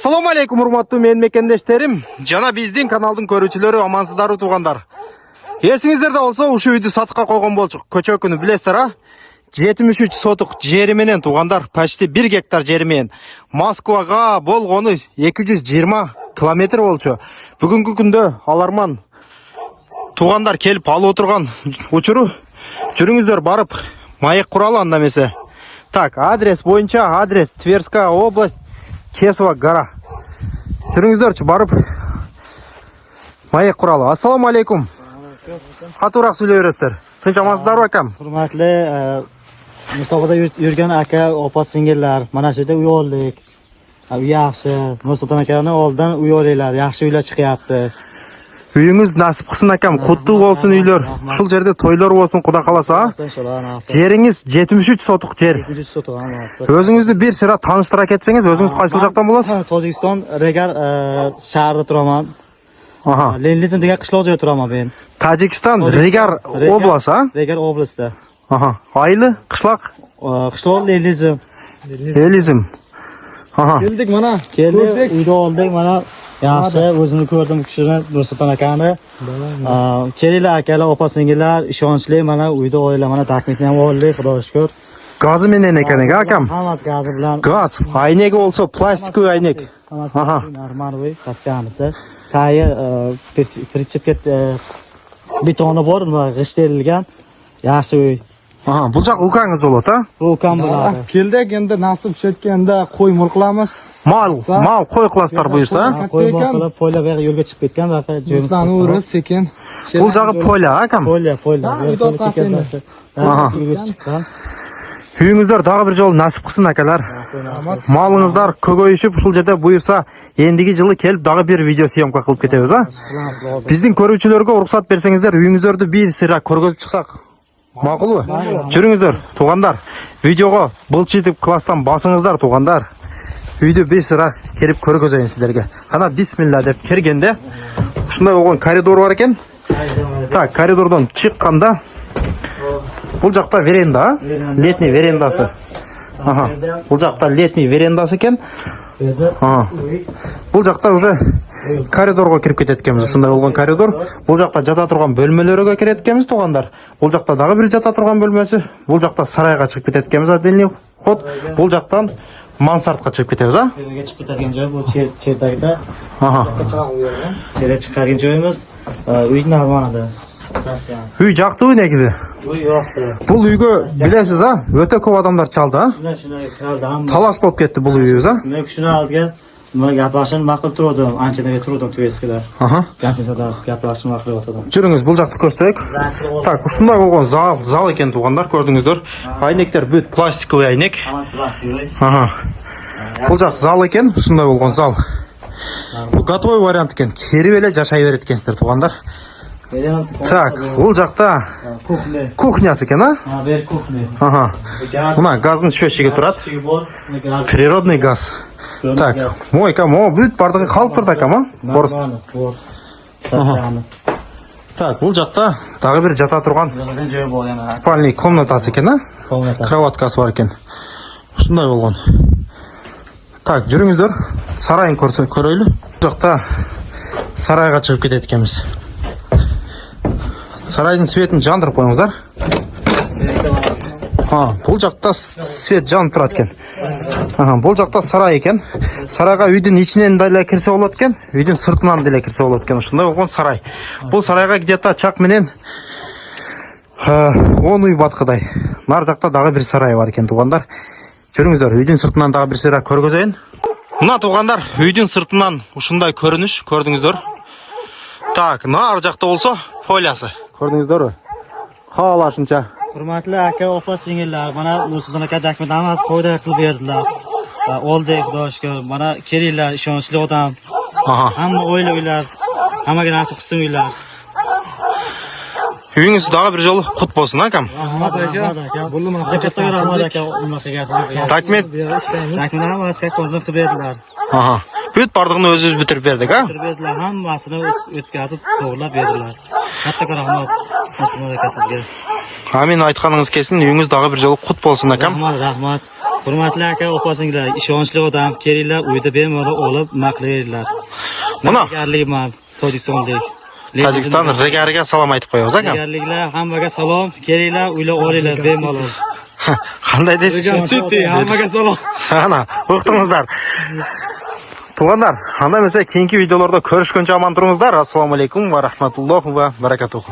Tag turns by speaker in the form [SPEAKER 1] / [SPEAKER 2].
[SPEAKER 1] Assalamu alaikum урматтуу мен мекендештерим. Жана биздин каналдын көрүүчүлөрү амансыздарбы туугандар. Эсиңиздерде болсо ушул үйдү сатыкка койгон болчук. Көчө күнү билесиздер а? 73 сотук жери менен туугандар, почти 1 гектар жери менен. Москвага болгону 220 километр болчу. Бүгүнкү күндө аларман туугандар келип алып отурган учуру. Жүрүңүздөр барып маек куралы анда эмесе. Так, адрес боюнча адрес Тверская область, Кесова гора. Жүрүңүздөрчү барып маек куралы. Ассаламу алейкум. Катуураак сүйлөй бересиздер. Тынч амансыздарбы акам?
[SPEAKER 2] Hurmatli Musobaqada yurgan aka, opa singillar, mana shu yerda uy oldik. Uy yaxshi. Nursulton akani oldidan uy olinglar, yaxshi uylar chiqyapti.
[SPEAKER 1] Үйүңүз насип кылсын акам, куттуу болсун үйлөр. Ушул жерде тойлор болсун, Кудай кааласа. Жериңиз 73 сотук жер.
[SPEAKER 2] 73 сотук анасы.
[SPEAKER 1] Өзүңүздү бир сыра тааныштыра кетсеңиз, өзүңүз кайсыл жактан болосуз?
[SPEAKER 2] Tojikiston Regar shahrida turaman.
[SPEAKER 1] Аха.
[SPEAKER 2] Lenlizm degan qishloq joyda turaman men.
[SPEAKER 1] Tajikiston Regar области, а?
[SPEAKER 2] Regar oblastida.
[SPEAKER 1] Аха. Айылы, кышлак?
[SPEAKER 2] Qishloq Lenlizm.
[SPEAKER 1] Элизм. Аха.
[SPEAKER 2] Keldik mana. Keldik, uyda oldik mana. Yaxshi, o'zimni ko'rdim kishini Nursulton akani. Kelinglar akalar, opa singillar, ishonchli mana uyda oila mana taklifni ham oldik, Xudoga shukr.
[SPEAKER 1] Gazı menen ekan akam?
[SPEAKER 2] Hammasi gazi bilan.
[SPEAKER 1] Gaz, aynegi olsa plastik aynek. Aha.
[SPEAKER 2] Normalniy kaskanisi. Tayi prichepket betoni bor, nima g'isht terilgan. Yaxshi uy.
[SPEAKER 1] Aha, bu jaq ukangiz bo'ladi, ha?
[SPEAKER 2] Bu ukam bo'ladi.
[SPEAKER 3] Keldik, endi nasib tushayotganda qo'y mulqilamiz.
[SPEAKER 1] Mal qo'y qilasizlar buyursa.
[SPEAKER 2] Qo'y qilib, poyla bu yo'lga chiqib ketgan, vaqa joyimiz.
[SPEAKER 3] Bizlarni urib sekin.
[SPEAKER 1] Bu jag'i poyla, akam?
[SPEAKER 2] Poyla.
[SPEAKER 1] Aha. Үйүңүздөр дагы бир жолу насип кылсын акалар. Малыңыздар көбөйүшүп ушул жерде буйрса, эндиги жылы келип дагы бир видео съемка кылып кетебиз, а? Биздин көрүүчүлөргө уруксат берсеңиздер, үйүңүздөрдү бир сыйра көргөзүп чыксак. Макулбу? Жүрүңүздөр, туугандар. Видеого былчытып класстан басыңыздар, туугандар. Үйдү бир сыра келип көргөзөйүн сиздерге. Кана бисмилла деп киргенде ушундай болгон коридор бар экен. Так, коридордон чыкканда бул жакта веранда, летний верандасы. Аха. Бул жакта летний верандасы экен. Аха. Бул жакта уже коридорго кирип кетет экенбиз. Ушундай болгон коридор. Бул жакта жата турган бөлмөлөргө кирет экенбиз, туугандар. Бул жакта дагы бир жата турган бөлмөсү. Бул жакта сарайга чыгып кетет экенбиз, отдельный ход. Бул жактан мансардка чыгып кетебиз, а?
[SPEAKER 2] Yerga chiqib ketadigan joy bu cherdagida.
[SPEAKER 1] Аха.
[SPEAKER 2] Yerga chiqadigan joyimiz. Uy normalda.
[SPEAKER 1] Үй жактыбы негизи?
[SPEAKER 2] Uy yo'qdi.
[SPEAKER 1] Бул үйгө билесиз, а? Өтө көп адамдар чалды, а?
[SPEAKER 2] Shunday kirdim.
[SPEAKER 1] Талаш болуп кетти бул үйүбүз, а?
[SPEAKER 2] Men shuni oldiga nima gaplashishni ma'qul turdim. Anchadan turdim Tverskida.
[SPEAKER 1] Аха.
[SPEAKER 2] Gansizada gaplashishni ma'qul o'tirdim.
[SPEAKER 1] Жүрүңүз, бул жакты көрсөтөйүк. Так, ушундай болгон зал экен туугандар, көрдүңүздөр. Айнектер бүт пластиковый айнек. Аха. Бул жак зал экен, ушундай болгон зал. Бул готовый вариант экен. Кирип эле жашай берет экенсиздер туугандар. Так, бул жакта кухнясы экен, а?
[SPEAKER 2] Бер кухня.
[SPEAKER 1] Аха. Мына газдын счетчиги турат. Природный газ. Так, мойка, бүт бардыгы калып турат акам, а? Орус. Так, бул жакта дагы бир жата турган спальный комнатасы экен, а? Кроваткасы бар экен. Ушундай болгон. Так, жүрүңүздөр. Сарайын көрөйлү. Бул жакта сарайга чыгып кетет экенбиз. Сарайдын светин жандырып коюңуздар. Бул жакта свет жанып турат экен. Бул жакта сарай экен. Сарайга үйдүн ичинен деле кирсе болот экен, үйдүн сыртынан деле кирсе болот экен. Ушундай болгон сарай. Бул сарайга где-то чак менен 10 үй баткыдай. Нар жакта дагы бир сарай бар экен, туугандар. Жүрүңүздөр, үйдүн сыртынан дагы бир сыйра көргөзөйүн. Мына туугандар, үйдүн сыртынан ушундай көрүнүш, көрдүңүздөр. Так, нар жакта болсо полясы. Көрдүңүздөрбү? Каалашынча.
[SPEAKER 2] Hurmatli aka, opa singillar, mana Nursulton aka dakmet hammasi qo'yda qilib berdilar. Oldik, Xudoga shukr. Mana kelinglar, ishonchli odam.
[SPEAKER 1] Aha.
[SPEAKER 2] Hamma oila uylar, hammaga nasib qilsin uylar.
[SPEAKER 1] Үйүңүз дагы бир жолу кут болсун, акам.
[SPEAKER 2] Rahmat aka. Sizga katta rahmat aka, unaqa gapirib.
[SPEAKER 1] Такмет.
[SPEAKER 2] Dakmet hammasi katta qilib berdilar.
[SPEAKER 1] Аха. Бүт бардыгын өзүбүз бүтүрүп бердик, а?
[SPEAKER 2] Бүтүрүп берdilar, hammasini o'tkazib, to'g'rilab berdilar. Katta rahmat Nursulton aka sizga.
[SPEAKER 1] Амин, айтканыңыз келсин, үйүңүз дагы бир жолу кут болсун, акам.
[SPEAKER 2] Rahmat. Hurmatli aka, opa-singillar, ishonchli odam, kelinglar, uyda bemalol olib, maqlaydilar.
[SPEAKER 1] Mana
[SPEAKER 2] Tayyorligman, Tojikistonlik.
[SPEAKER 1] Tojikiston regariga salom aytib qo'yamiz aka.
[SPEAKER 2] Tayyorliklar, hammaga salom. Kelinglar, uylar olinglar bemalol.
[SPEAKER 1] Qanday deysiz?
[SPEAKER 3] City, hammaga salom.
[SPEAKER 1] Ana, uqdingizlar. Tuğanlar, anda mesela keyingi videolarda ko'rishguncha omon turingizlar. Assalomu alaykum va rahmatullohi va barakatuh.